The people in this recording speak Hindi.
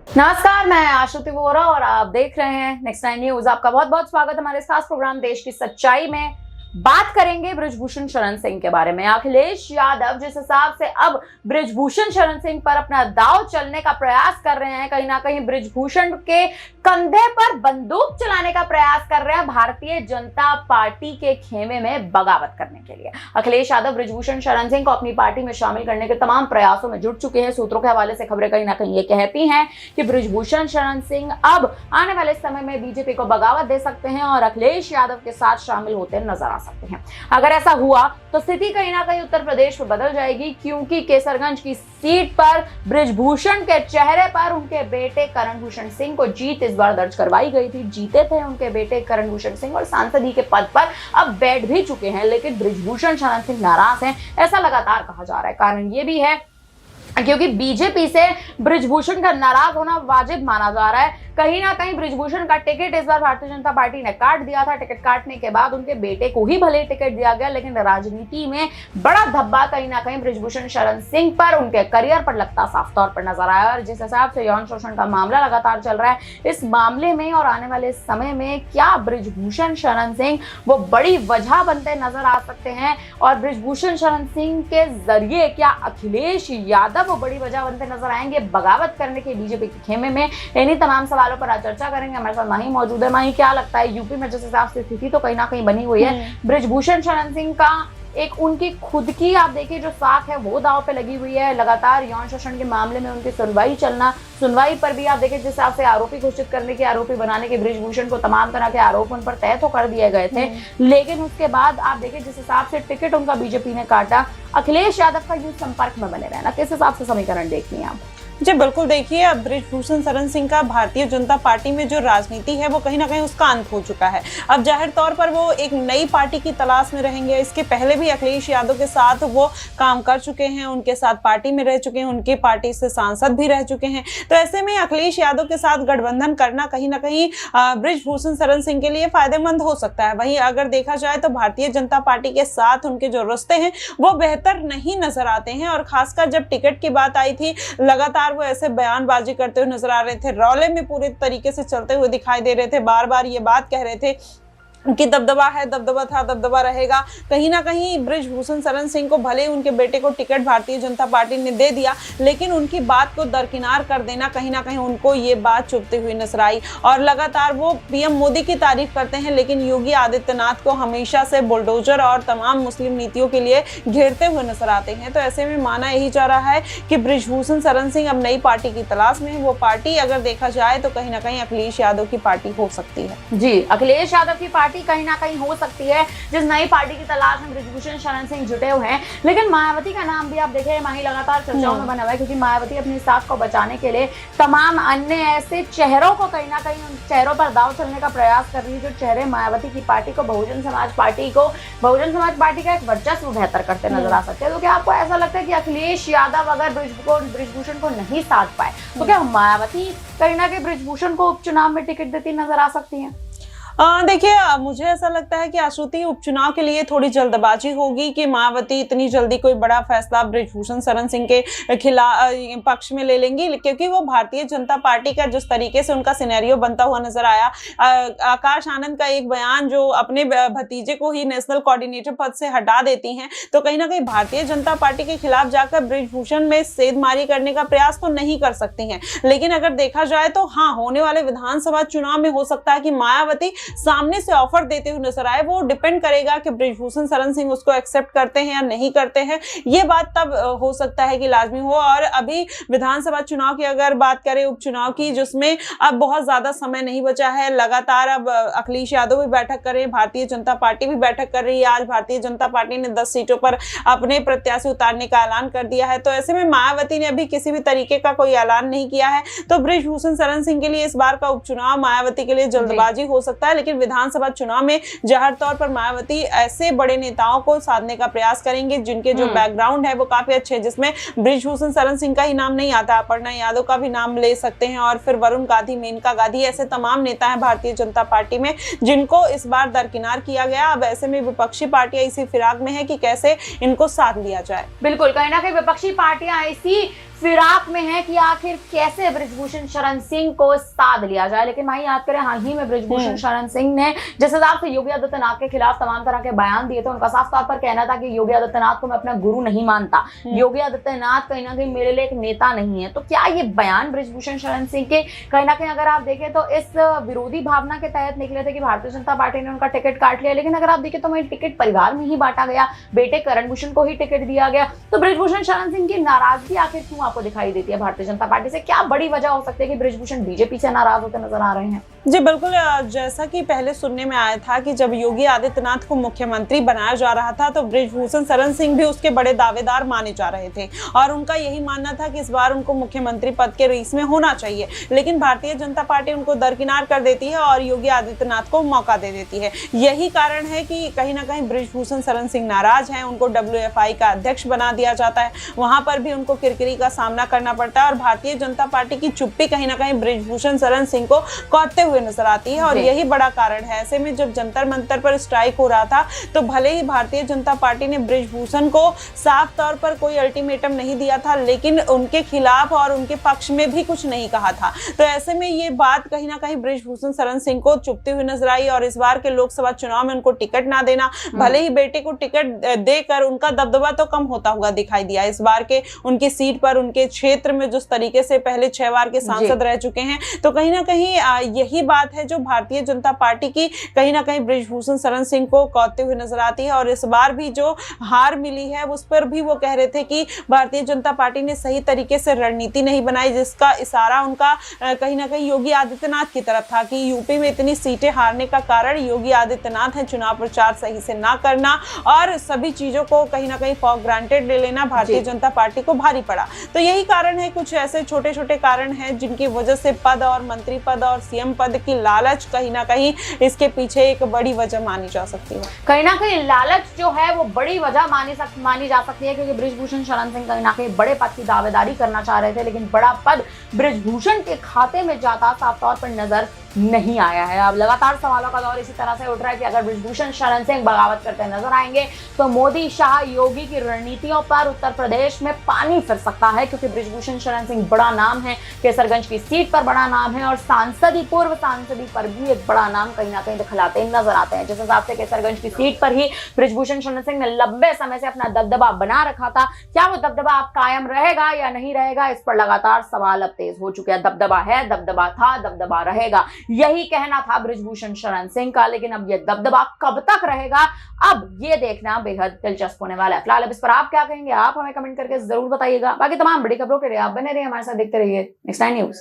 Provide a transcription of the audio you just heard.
नमस्कार, मैं आशुति वोरा और आप देख रहे हैं नेक्स्ट 9 न्यूज। आपका बहुत बहुत स्वागत हमारे इस खास प्रोग्राम देश की सच्चाई में। बात करेंगे बृजभूषण शरण सिंह के बारे में। अखिलेश यादव जिस हिसाब से अब बृजभूषण शरण सिंह पर अपना दांव चलने का प्रयास कर रहे हैं, कहीं ना कहीं बृजभूषण के कंधे पर बंदूक चलाने का प्रयास कर रहे हैं भारतीय जनता पार्टी के खेमे में बगावत करने के लिए। अखिलेश यादव बृजभूषण शरण सिंह को अपनी पार्टी में शामिल करने के तमाम प्रयासों में जुट चुके हैं। सूत्रों के हवाले से खबरें कहीं ना कहीं ये कहती हैं कि बृजभूषण शरण सिंह अब आने वाले समय में बीजेपी को बगावत दे सकते हैं और अखिलेश यादव के साथ शामिल होते नजर आ सकते हैं। अगर ऐसा हुआ तो स्थिति कहीं ना कहीं उत्तर प्रदेश में बदल जाएगी, क्योंकि केसरगंज की सीट पर बृजभूषण के चेहरे पर उनके बेटे करण भूषण सिंह को जीत इस बार दर्ज करवाई गई थी। जीते थे उनके बेटे करण भूषण सिंह और सांसदी के पद पर अब बैठ भी चुके हैं, लेकिन बृजभूषण शरण सिंह नाराज हैं, ऐसा लगातार कहा जा रहा है। कारण ये भी है क्योंकि बीजेपी से बृजभूषण का नाराज होना वाजिब माना जा रहा है। कहीं ना कहीं बृजभूषण का टिकट इस बार भारतीय जनता पार्टी ने काट दिया था। टिकट काटने के बाद उनके बेटे को ही भले टिकट दिया गया, लेकिन राजनीति में बड़ा धब्बा कहीं ना कहीं बृजभूषण शरण सिंह पर, उनके करियर पर लगता साफ तौर पर नजर आया। और जिस हिसाब से यौन शोषण का मामला लगातार चल रहा है, इस मामले में और आने वाले समय में क्या बृजभूषण शरण सिंह वो बड़ी वजह बनते नजर आ सकते हैं और बृजभूषण शरण सिंह के जरिए क्या अखिलेश यादव वो बड़ी वजह बनते नजर आएंगे बगावत करने के बीजेपी के खेमे में। इन्हीं तमाम सवालों पर आज चर्चा करेंगे। हमारे साथ माही मौजूद है। माही, क्या लगता है यूपी में जिस हिसाब से स्थिति तो कहीं ना कहीं बनी हुई है, बृजभूषण शरण सिंह का एक उनकी खुद की आप देखिए जो साख है वो दांव पे लगी हुई है। लगातार यौन शोषण के मामले में उनकी सुनवाई पर भी आप देखिए जिस हिसाब से आरोपी घोषित करने के, आरोपी बनाने के बृजभूषण को तमाम तरह के आरोप उन पर तय तो कर दिए गए थे, लेकिन उसके बाद आप देखिए जिस हिसाब से टिकट उनका बीजेपी ने काटा, अखिलेश यादव का यूं संपर्क में बने रहना, किस हिसाब से समीकरण देखनी है आप? जी बिल्कुल, देखिए अब बृजभूषण शरण सिंह का भारतीय जनता पार्टी में जो राजनीति है वो कहीं ना कहीं उसका अंत हो चुका है। अब जाहिर तौर पर वो एक नई पार्टी की तलाश में रहेंगे। इसके पहले भी अखिलेश यादव के साथ वो काम कर चुके हैं, उनके साथ पार्टी में रह चुके हैं, उनकी पार्टी से सांसद भी रह चुके हैं। तो ऐसे में अखिलेश यादव के साथ गठबंधन करना कहीं ना कहीं बृजभूषण शरण सिंह के लिए फायदेमंद हो सकता है। वहीं अगर देखा जाए तो भारतीय जनता पार्टी के साथ उनके जो रिश्ते हैं वो बेहतर नहीं नजर आते हैं। और खासकर जब टिकट की बात आई थी, लगातार वो ऐसे बयानबाजी करते हुए नजर आ रहे थे, रौले में पूरे तरीके से चलते हुए दिखाई दे रहे थे, बार बार ये बात कह रहे थे कि दबदबा है, दबदबा था, दबदबा रहेगा। कहीं ना कहीं बृजभूषण शरण सिंह को भले उनके बेटे को टिकट भारतीय जनता पार्टी ने दे दिया, लेकिन उनकी बात को दरकिनार कर देना कहीं ना कहीं उनको ये बात चुभती हुई नजर आई। और लगातार वो पीएम मोदी की तारीफ करते हैं, लेकिन योगी आदित्यनाथ को हमेशा से बुलडोजर और तमाम मुस्लिम नीतियों के लिए घेरते हुए नजर आते हैं। तो ऐसे में माना यही जा रहा है कि बृजभूषण शरण सिंह अब नई पार्टी की तलाश में है। वो पार्टी अगर देखा जाए तो कहीं ना कहीं अखिलेश यादव की पार्टी हो सकती है। जी, अखिलेश यादव की पार्टी कहीं ना कहीं हो सकती है, जिस नई पार्टी की तलाश में बृजभूषण शरण सिंह जुटे हुए हैं। लेकिन मायावती का नाम भी आप देखें, माही लगातार चर्चाओं में बना हुआ है, क्योंकि मायावती अपनी साख को बचाने के लिए तमाम अन्य ऐसे चेहरों को कहीं ना कहीं उन चेहरों पर दांव चलने का प्रयास कर रही है, जो चेहरे मायावती की पार्टी को, बहुजन समाज पार्टी का एक वर्चस्व बेहतर करते नजर आ सकते हैं। तो क्या आपको ऐसा लगता है कि अखिलेश यादव अगर बृजभूषण को नहीं साध पाए तो क्या मायावती कहीं ना कहीं बृजभूषण को उपचुनाव में टिकट देती नजर आ सकती है? देखिए, मुझे ऐसा लगता है कि आशुति उपचुनाव के लिए थोड़ी जल्दबाजी होगी कि मायावती इतनी जल्दी कोई बड़ा फैसला बृजभूषण शरण सिंह के खिलाफ पक्ष में ले लेंगी, क्योंकि वो भारतीय जनता पार्टी का जिस तरीके से उनका सिनेरियो बनता हुआ नजर आया, आकाश आनंद का एक बयान जो अपने भतीजे को ही नेशनल कोऑर्डिनेटर पद से हटा देती हैं, तो कहीं ना कहीं भारतीय जनता पार्टी के खिलाफ जाकर बृजभूषण में सेधमारी करने का प्रयास तो नहीं कर सकती हैं। लेकिन अगर देखा जाए तो हाँ, होने वाले विधानसभा चुनाव में हो सकता है कि मायावती सामने से ऑफर देते हुए नजर आए। वो डिपेंड करेगा कि बृजभूषण शरण सिंह उसको एक्सेप्ट करते हैं या नहीं करते हैं। ये बात तब हो सकता है कि लाजमी हो। और अभी विधानसभा चुनाव की अगर बात करें, उपचुनाव की, जिसमें अब बहुत ज्यादा समय नहीं बचा है, लगातार अब अखिलेश यादव भी बैठक कर रहे हैं, भारतीय जनता पार्टी भी बैठक कर रही है। आज भारतीय जनता पार्टी ने 10 सीटों पर अपने प्रत्याशी उतारने का ऐलान कर दिया है। तो ऐसे में मायावती ने अभी किसी भी तरीके का कोई ऐलान नहीं किया है। तो बृजभूषण शरण सिंह के लिए इस बार का उपचुनाव मायावती के लिए जल्दबाजी हो सकता है। लेकिन विधानसभा चुनाव में जाहिर तौर पर मायावती ऐसे बड़े नेताओं को साधने का प्रयास करेंगे जिनके जो बैकग्राउंड है वो काफी अच्छे है, जिसमें बृजभूषण शरण सिंह का ही नाम नहीं आता, अपर्णा यादव का भी नाम ले सकते हैं, और फिर वरुण गांधी, मेनका गांधी, ऐसे तमाम नेता हैं भारतीय जनता पार्टी में जिनको इस बार दरकिनार किया गया। अब ऐसे में विपक्षी पार्टियां इसी फिराक में है कि कैसे इनको साथ लिया जाए। बिल्कुल, कहीं ना कहीं विपक्षी पार्टियां इसी फिराक में है कि आखिर कैसे बृजभूषण शरण सिंह को साध लिया जाए। लेकिन भाई याद करें, हाल ही में बृजभूषण शरण सिंह ने जिस हिसाब से योगी आदित्यनाथ के खिलाफ तमाम तरह के बयान दिए थे, उनका साफ तौर पर कहना था कि योगी आदित्यनाथ को मैं अपना गुरु नहीं मानता, योगी आदित्यनाथ कहीं ना कहीं मेरे लिए एक नेता नहीं है। तो क्या ये बयान बृजभूषण शरण सिंह के कहीं ना कहीं अगर आप देखें तो इस विरोधी भावना के तहत निकले थे कि भारतीय जनता पार्टी ने उनका टिकट काट लिया। लेकिन अगर आप देखें तो वही टिकट परिवार में ही बांटा गया, बेटे करण भूषण को ही टिकट दिया गया। तो बृजभूषण शरण सिंह की नाराजगी आखिर क्यों आपको दिखाई देती है भारतीय जनता पार्टी से? क्या बड़ी वजह हो सकती है कि बृजभूषण बीजेपी से नाराज होते नजर आ रहे हैं? जी बिल्कुल, जैसा कि पहले सुनने में आया था कि जब योगी आदित्यनाथ को मुख्यमंत्री बनाया जा रहा था तो बृजभूषण शरण सिंह भी उसके बड़े दावेदार माने जा रहे थे और उनका यही मानना था कि इस बार उनको मुख्यमंत्री पद के रेस में होना चाहिए। लेकिन भारतीय जनता पार्टी उनको दरकिनार कर देती है और योगी आदित्यनाथ को मौका दे देती है। यही कारण है कि कहीं ना कहीं बृजभूषण शरण सिंह नाराज हैं, उनको WFI का अध्यक्ष बना दिया जाता है, वहां पर भी उनको किरकिरी का सामना करना पड़ता है और भारतीय जनता पार्टी की चुप्पी कहीं ना कहीं बृजभूषण शरण सिंह को कौते हुए नजर आती है। और यही बड़ा कारण है। ऐसे में जब जंतर मंतर पर स्ट्राइक हो रहा था तो भले ही भारतीय जनता पार्टी ने बृजभूषण को साफ तौर पर कोई अल्टीमेटम नहीं दिया था, लेकिन उनके खिलाफ और उनके पक्ष में भी कुछ नहीं कहा था। तो ऐसे में ये बात कहीं ना कहीं बृजभूषण शरण सिंह को चुभती हुई नजर आई और इस बार के लोकसभा चुनाव में उनको टिकट ना देना, भले ही बेटे को टिकट देकर उनका दबदबा तो कम होता हुआ दिखाई दिया। इस बार के उनकी सीट पर, उनके क्षेत्र में जिस तरीके से पहले 6 बार के सांसद रह चुके हैं, तो कहीं ना कहीं यही बात है जो भारतीय जनता पार्टी की कहीं ना कहीं बृजभूषण शरण सिंह को कौते हुए नजर आती है। और इस बार भी जो हार मिली है उस पर भी वो कह रहे थे कि भारतीय जनता पार्टी ने सही तरीके से रणनीति नहीं बनाई, जिसका इशारा उनका कहीं ना कहीं योगी आदित्यनाथ की तरफ था कि यूपी में इतनी सीटें हारने का कारण योगी आदित्यनाथ है, चुनाव प्रचार सही से ना करना और सभी चीजों को कहीं ना कहीं फॉर ग्रांटेड ले लेना भारतीय जनता पार्टी को भारी पड़ा। तो यही कारण है, कुछ ऐसे छोटे छोटे कारण हैं जिनकी वजह से पद और मंत्री पद और CM पद की लालच कहीं ना कहीं इसके पीछे एक बड़ी वजह मानी जा सकती है। कहीं ना कहीं लालच जो है वो बड़ी वजह मानी जा सकती है, क्योंकि बृजभूषण शरण सिंह कहीं ना कहीं बड़े पद की दावेदारी करना चाह रहे थे, लेकिन बड़ा पद बृजभूषण के खाते में जाता साफ तौर पर नजर नहीं आया है। अब लगातार सवालों का दौर इसी तरह से उठ रहा है कि अगर बृजभूषण शरण सिंह बगावत करते नजर आएंगे तो मोदी शाह योगी की रणनीतियों पर उत्तर प्रदेश में पानी फिर सकता है, क्योंकि बृजभूषण शरण सिंह बड़ा नाम है, केसरगंज की सीट पर बड़ा नाम है और पूर्व सांसदी पर भी एक बड़ा नाम कहीं ना कहीं दिखलाते नजर आते हैं। जिस हिसाब से केसरगंज की सीट पर ही बृजभूषण शरण सिंह ने लंबे समय से अपना दबदबा बना रखा था, क्या वो दबदबा अब कायम रहेगा या नहीं रहेगा, इस पर लगातार सवाल अब तेज हो चुके हैं। दबदबा है, दबदबा था, दबदबा रहेगा, यही कहना था बृजभूषण शरण सिंह का। लेकिन अब ये दबदबा कब तक रहेगा, अब ये देखना बेहद दिलचस्प होने वाला है। फिलहाल अब इस पर आप क्या कहेंगे, आप हमें कमेंट करके जरूर बताइएगा। बाकी तमाम बड़ी खबरों के लिए आप बने रहिए हमारे साथ, देखते रहिए नेक्स्ट 9 न्यूज।